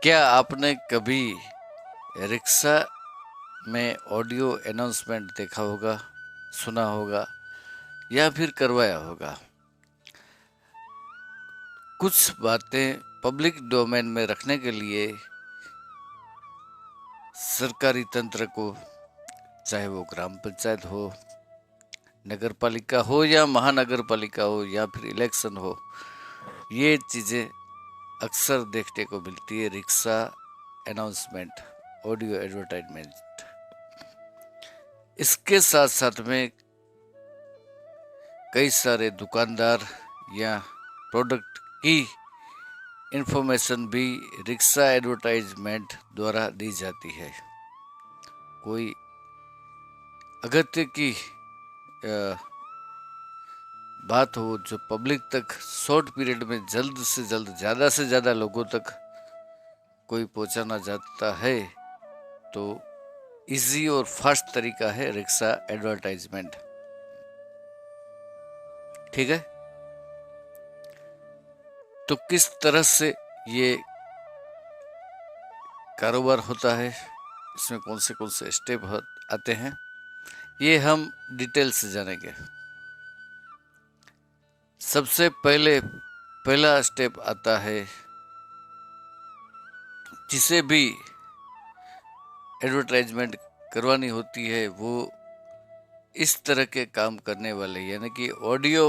क्या आपने कभी रिक्शा में ऑडियो अनाउंसमेंट देखा होगा, सुना होगा या फिर करवाया होगा? कुछ बातें पब्लिक डोमेन में रखने के लिए सरकारी तंत्र को, चाहे वो ग्राम पंचायत हो, नगर पालिका हो या महानगर पालिका हो या फिर इलेक्शन हो, ये चीज़ें अक्सर देखने को मिलती है। Rickshaw announcement, audio advertisement. इसके साथ साथ में कई सारे दुकानदार या प्रोडक्ट की इंफॉर्मेशन भी रिक्शा एडवर्टाइजमेंट द्वारा दी जाती है। कोई अगत्य की बात हो जो पब्लिक तक शॉर्ट पीरियड में जल्द से जल्द, ज़्यादा से ज़्यादा लोगों तक कोई पहुंचाना चाहता है, तो इजी और फास्ट तरीका है रिक्शा एडवर्टाइजमेंट। ठीक है, तो किस तरह से ये कारोबार होता है, इसमें कौन से स्टेप आते हैं, ये हम डिटेल से जानेंगे। सबसे पहला स्टेप आता है, जिसे भी एडवर्टाइजमेंट करवानी होती है वो इस तरह के काम करने वाले यानी कि ऑडियो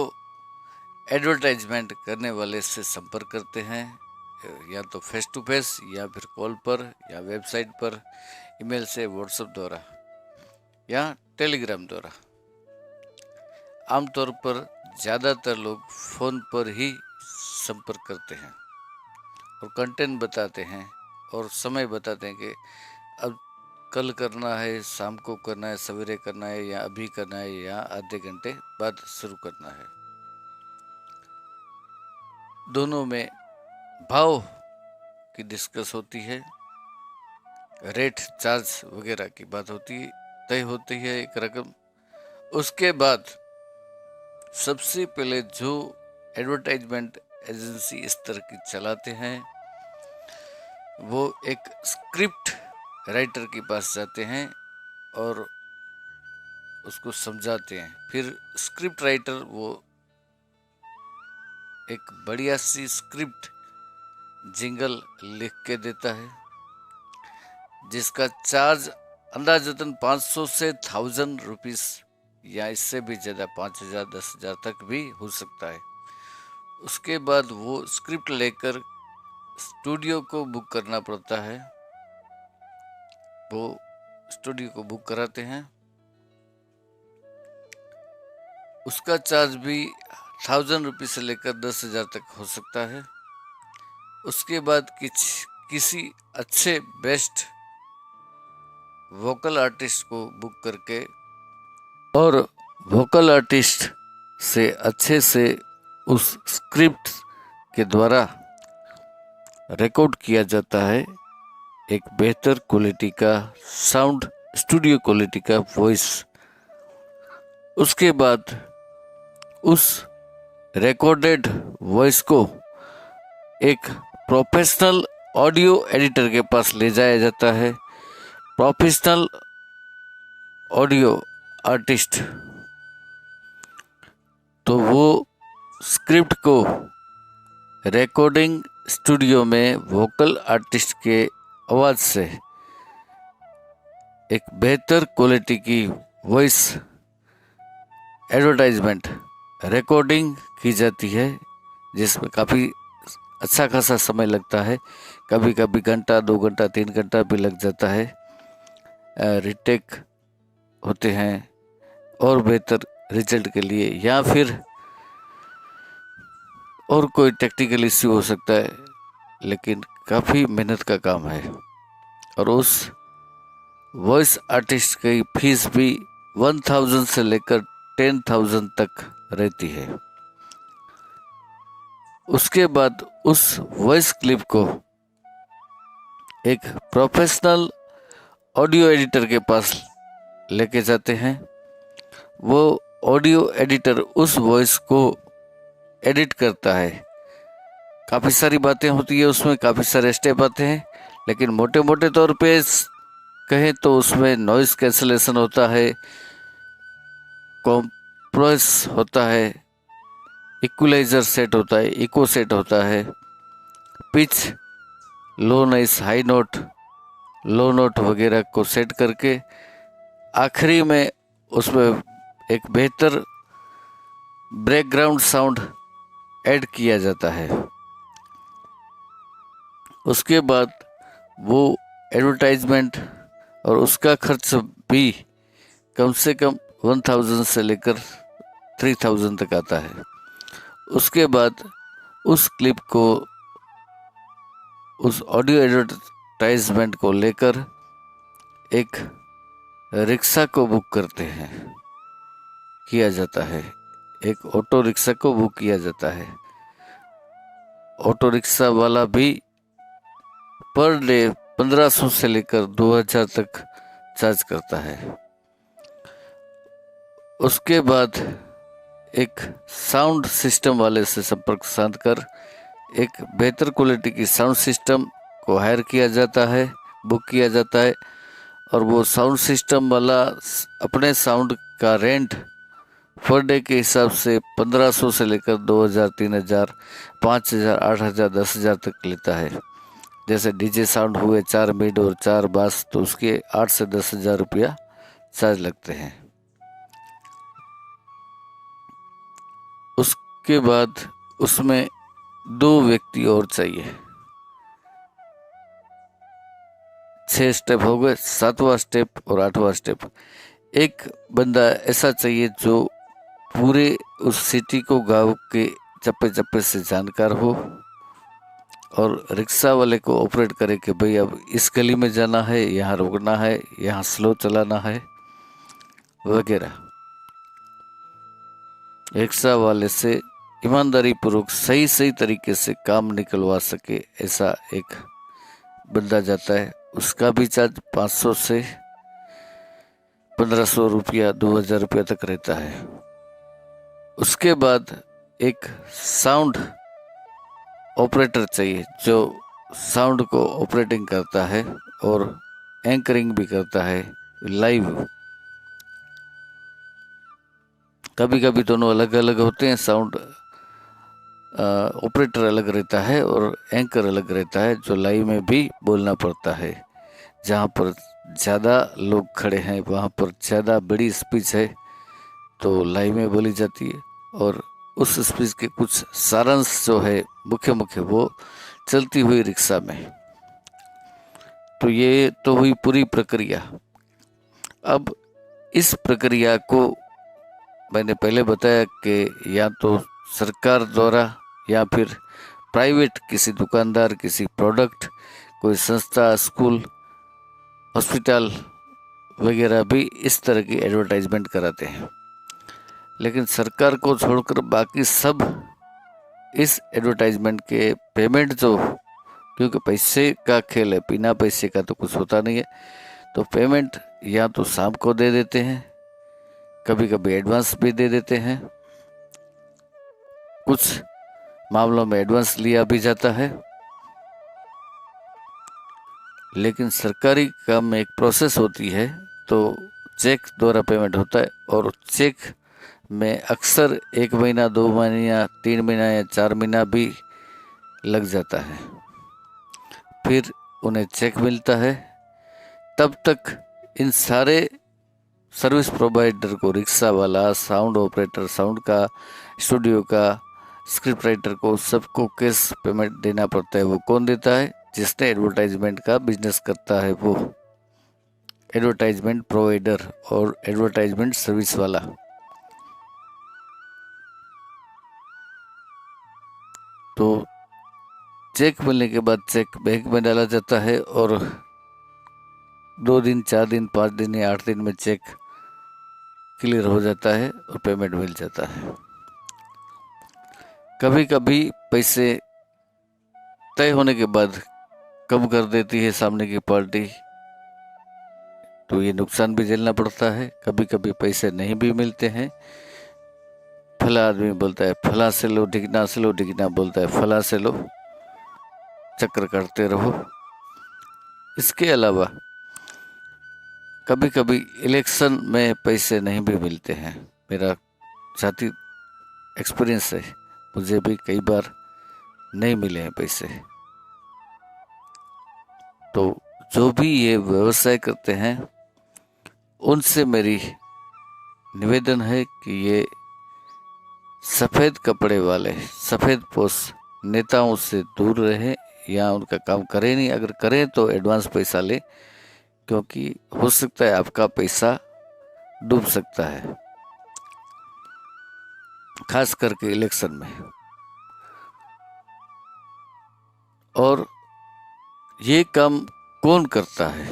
एडवर्टाइजमेंट करने वाले से संपर्क करते हैं, या तो फेस टू फेस या फिर कॉल पर या वेबसाइट पर, ईमेल से, व्हाट्सएप द्वारा या टेलीग्राम द्वारा। आमतौर पर ज़्यादातर लोग फ़ोन पर ही संपर्क करते हैं और कंटेंट बताते हैं और समय बताते हैं कि अब कल करना है, शाम को करना है, सवेरे करना है या अभी करना है या आधे घंटे बाद शुरू करना है। दोनों में भाव की डिस्कस होती है, रेट चार्ज वगैरह की बात होती है, तय होती है एक रकम। उसके बाद सबसे पहले जो एडवर्टाइजमेंट एजेंसी इस तरह की चलाते हैं वो एक स्क्रिप्ट राइटर के पास जाते हैं और उसको समझाते हैं। फिर स्क्रिप्ट राइटर वो एक बढ़िया सी स्क्रिप्ट जिंगल लिख के देता है, जिसका चार्ज अंदाजतन 500 से 1000 रुपीस या इससे भी ज़्यादा 5000 10,000 तक भी हो सकता है। उसके बाद वो स्क्रिप्ट लेकर स्टूडियो को बुक करना पड़ता है, वो स्टूडियो को बुक कराते हैं। उसका चार्ज भी 1000 रुपीस से लेकर 10,000 तक हो सकता है। उसके बाद किसी अच्छे बेस्ट वोकल आर्टिस्ट को बुक करके और वोकल आर्टिस्ट से अच्छे से उस स्क्रिप्ट के द्वारा रिकॉर्ड किया जाता है एक बेहतर क्वालिटी का साउंड, स्टूडियो क्वालिटी का वॉइस। उसके बाद उस रिकॉर्डेड वॉइस को एक प्रोफेशनल ऑडियो एडिटर के पास ले जाया जाता है। प्रोफेशनल ऑडियो आर्टिस्ट तो वो स्क्रिप्ट को रिकॉर्डिंग स्टूडियो में वोकल आर्टिस्ट के आवाज़ से एक बेहतर क्वालिटी की वॉइस एडवर्टाइजमेंट रिकॉर्डिंग की जाती है, जिसमें काफ़ी अच्छा खासा समय लगता है। कभी कभी घंटा, 2 घंटा, 3 घंटा भी लग जाता है। रिटेक होते हैं और बेहतर रिजल्ट के लिए, या फिर और कोई टेक्निकल इश्यू हो सकता है, लेकिन काफ़ी मेहनत का काम है। और उस वॉइस आर्टिस्ट की फीस भी 1000 से लेकर 10,000 तक रहती है। उसके बाद उस वॉइस क्लिप को एक प्रोफेशनल ऑडियो एडिटर के पास लेके जाते हैं। वो ऑडियो एडिटर उस वॉइस को एडिट करता है। काफ़ी सारी बातें होती है उसमें, काफ़ी सारे स्टेप आते हैं, लेकिन मोटे मोटे तौर पे कहें तो उसमें नॉइस कैंसलेशन होता है, कॉम्प्रेस होता है, इक्वलाइजर सेट होता है, इको सेट होता है, pitch, low noise, high note, low note वगैरह को सेट करके आखिरी में उसमें एक बेहतर बैकग्राउंड साउंड ऐड किया जाता है। उसके बाद वो एडवर्टाइजमेंट और उसका खर्च भी कम से कम 1000 से लेकर 3000 तक आता है। उसके बाद उस क्लिप को, उस ऑडियो एडवर्टाइजमेंट को लेकर एक रिक्शा को बुक करते हैं, किया जाता है, एक ऑटो रिक्शा को बुक किया जाता है। ऑटो रिक्शा वाला भी पर डे 1500 से लेकर 2000 तक चार्ज करता है। उसके बाद एक साउंड सिस्टम वाले से संपर्क साध कर एक बेहतर क्वालिटी की साउंड सिस्टम को हायर किया जाता है, बुक किया जाता है, और वो साउंड सिस्टम वाला अपने साउंड का रेंट पर डे के हिसाब से 1500 से लेकर 2000, 3000, 5000, 8000, 10,000 तक लेता है। जैसे डीजे साउंड हुए 4 मिड और 4 बास, तो उसके 8 से 10,000 रुपया चार्ज लगते हैं। उसके बाद उसमें 2 व्यक्ति और चाहिए। 6 स्टेप हो गए, 7वां स्टेप और 8वां स्टेप। एक बंदा ऐसा चाहिए जो पूरे उस सिटी को, गांव के चप्पे चप्पे से जानकार हो और रिक्शा वाले को ऑपरेट करे कि भाई अब इस गली में जाना है, यहाँ रोकना है, यहाँ स्लो चलाना है वगैरह। रिक्शा वाले से ईमानदारी पूर्वक सही तरीके से काम निकलवा सके, ऐसा एक बंदा जाता है। उसका भी चार्ज 500 से 1500 रुपया, 2000 रुपया तक रहता है। उसके बाद एक साउंड ऑपरेटर चाहिए जो साउंड को ऑपरेटिंग करता है और एंकरिंग भी करता है लाइव। कभी कभी दोनों अलग अलग होते हैं, साउंड ऑपरेटर अलग रहता है और एंकर अलग रहता है, जो लाइव में भी बोलना पड़ता है। जहाँ पर ज़्यादा लोग खड़े हैं, वहाँ पर ज़्यादा बड़ी स्पीच है तो लाइव में बोली जाती है, और उस स्पीच के कुछ सारांश जो है मुख्य वो चलती हुई रिक्शा में। तो ये तो हुई पूरी प्रक्रिया। अब इस प्रक्रिया को मैंने पहले बताया कि या तो सरकार द्वारा या फिर प्राइवेट किसी दुकानदार, किसी प्रोडक्ट, कोई संस्था, स्कूल, हॉस्पिटल वगैरह भी इस तरह की एडवर्टाइजमेंट कराते हैं। लेकिन सरकार को छोड़कर बाकी सब इस एडवर्टाइजमेंट के पेमेंट जो, क्योंकि पैसे का खेल है, बिना पैसे का तो कुछ होता नहीं है, तो पेमेंट या तो शाम को दे देते हैं, कभी कभी एडवांस भी दे देते हैं, कुछ मामलों में एडवांस लिया भी जाता है। लेकिन सरकारी काम में एक प्रोसेस होती है, तो चेक द्वारा पेमेंट होता है, और चेक में अक्सर 1 महीना, 2 महीना, 3 महीना या 4 महीना भी लग जाता है। फिर उन्हें चेक मिलता है। तब तक इन सारे सर्विस प्रोवाइडर को, रिक्शा वाला, साउंड ऑपरेटर, साउंड का, स्टूडियो का, स्क्रिप्ट राइटर को, सबको कैश पेमेंट देना पड़ता है। वो कौन देता है? जिसने एडवर्टाइजमेंट का बिजनेस करता है, वो एडवर्टाइजमेंट प्रोवाइडर और एडवर्टाइजमेंट सर्विस वाला। तो चेक मिलने के बाद चेक बैंक में डाला जाता है, और 2 दिन, 4 दिन, 5 दिन या 8 दिन में चेक क्लियर हो जाता है और पेमेंट मिल जाता है। कभी कभी पैसे तय होने के बाद कम कर देती है सामने की पार्टी, तो ये नुकसान भी झेलना पड़ता है। कभी कभी पैसे नहीं भी मिलते हैं। फला आदमी बोलता है फला से लो, ढिकना से लो, ढिकना बोलता है फला से लो, चक्कर काटते रहो। इसके अलावा कभी कभी इलेक्शन में पैसे नहीं भी मिलते हैं। मेरा साथी एक्सपीरियंस है, मुझे भी कई बार नहीं मिले हैं पैसे। तो जो भी ये व्यवसाय करते हैं उनसे मेरी निवेदन है कि ये सफ़ेद कपड़े वाले, सफ़ेद पोश नेताओं से दूर रहें या उनका काम करें नहीं। अगर करें तो एडवांस पैसा लें, क्योंकि हो सकता है आपका पैसा डूब सकता है, खास करके इलेक्शन में। और ये काम कौन करता है?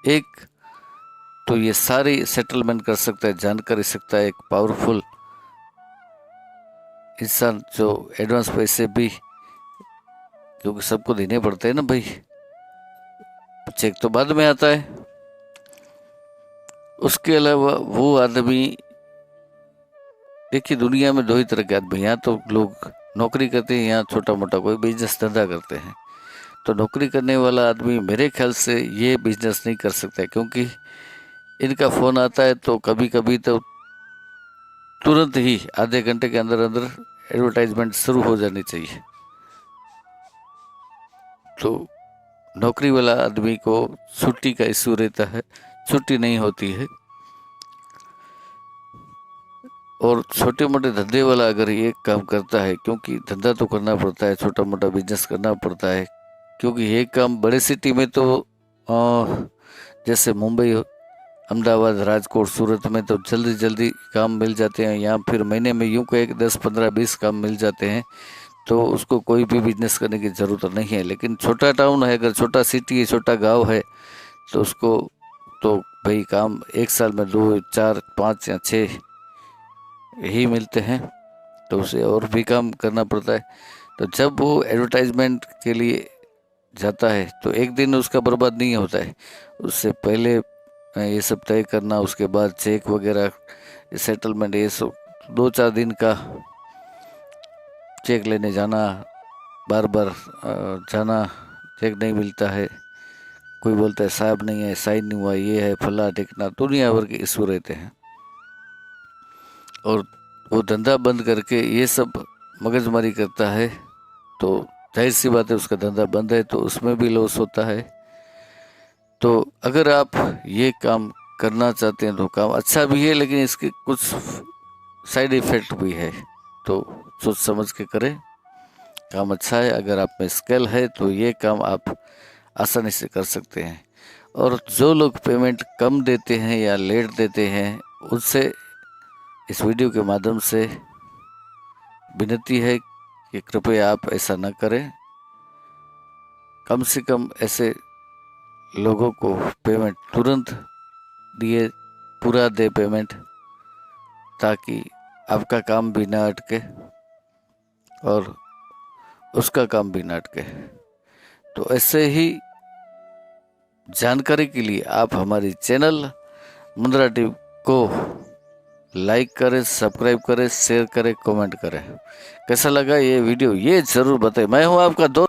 एक तो ये सारी सेटलमेंट कर सकता है, जानकारी सकता है एक पावरफुल इंसान, जो एडवांस पैसे भी, क्योंकि सबको देने पड़ते हैं ना भाई, चेक तो बाद में आता है। उसके अलावा वो आदमी, देखिए दुनिया में दो ही तरह के आदमी, यहाँ तो लोग नौकरी करते हैं, यहाँ छोटा मोटा कोई बिजनेस धंधा करते हैं। तो नौकरी करने वाला आदमी मेरे ख्याल से ये बिजनेस नहीं कर सकता है, क्योंकि इनका फ़ोन आता है तो कभी कभी तो तुरंत ही आधे घंटे के अंदर अंदर एडवर्टाइजमेंट शुरू हो जानी चाहिए। तो नौकरी वाला आदमी को छुट्टी का इश्यू रहता है, छुट्टी नहीं होती है। और छोटे मोटे धंधे वाला अगर ये काम करता है, क्योंकि धंधा तो करना पड़ता है, छोटा मोटा बिजनेस करना पड़ता है, क्योंकि ये काम बड़े सिटी में तो जैसे मुंबई, अहमदाबाद, राजकोट, सूरत में तो जल्दी जल्दी काम मिल जाते हैं, या फिर महीने में यूँ कहे 10, 15, 20 काम मिल जाते हैं, तो उसको कोई भी बिजनेस करने की ज़रूरत नहीं है। लेकिन छोटा टाउन है, अगर छोटा सिटी है, छोटा गांव है, तो उसको तो भाई काम एक साल में 2, 4, 5 या 6 ही मिलते हैं, तो उसे और भी काम करना पड़ता है। तो जब वो एडवर्टाइजमेंट के लिए जाता है तो एक दिन उसका बर्बाद नहीं होता है, उससे पहले ये सब तय करना, उसके बाद चेक वगैरह, सेटलमेंट, ये सब 2-4 दिन का चेक लेने जाना, बार बार जाना, चेक नहीं मिलता है, कोई बोलता है साहब नहीं है, साइन नहीं हुआ, ये है फला टिकना, दुनिया भर के इशू रहते हैं। और वो धंधा बंद करके ये सब मगजमारी करता है, तो जाहिर सी बात है उसका धंधा बंद है, तो उसमें भी लॉस होता है। तो अगर आप ये काम करना चाहते हैं तो काम अच्छा भी है, लेकिन इसके कुछ साइड इफ़ेक्ट भी है, तो सोच समझ के करें। काम अच्छा है, अगर आप में स्किल है तो ये काम आप आसानी से कर सकते हैं। और जो लोग पेमेंट कम देते हैं या लेट देते हैं, उनसे इस वीडियो के माध्यम से विनती है कि कृपया आप ऐसा न करें। कम से कम ऐसे लोगों को पेमेंट तुरंत दिए, पूरा दे पेमेंट, ताकि आपका काम भी ना अटके और उसका काम भी ना अटके। तो ऐसे ही जानकारी के लिए आप हमारी चैनल मुंद्रा टीवी को लाइक करें, सब्सक्राइब करें, शेयर करें, कमेंट करें। कैसा लगा ये वीडियो ये ज़रूर बताएं। मैं हूं आपका दोस्त।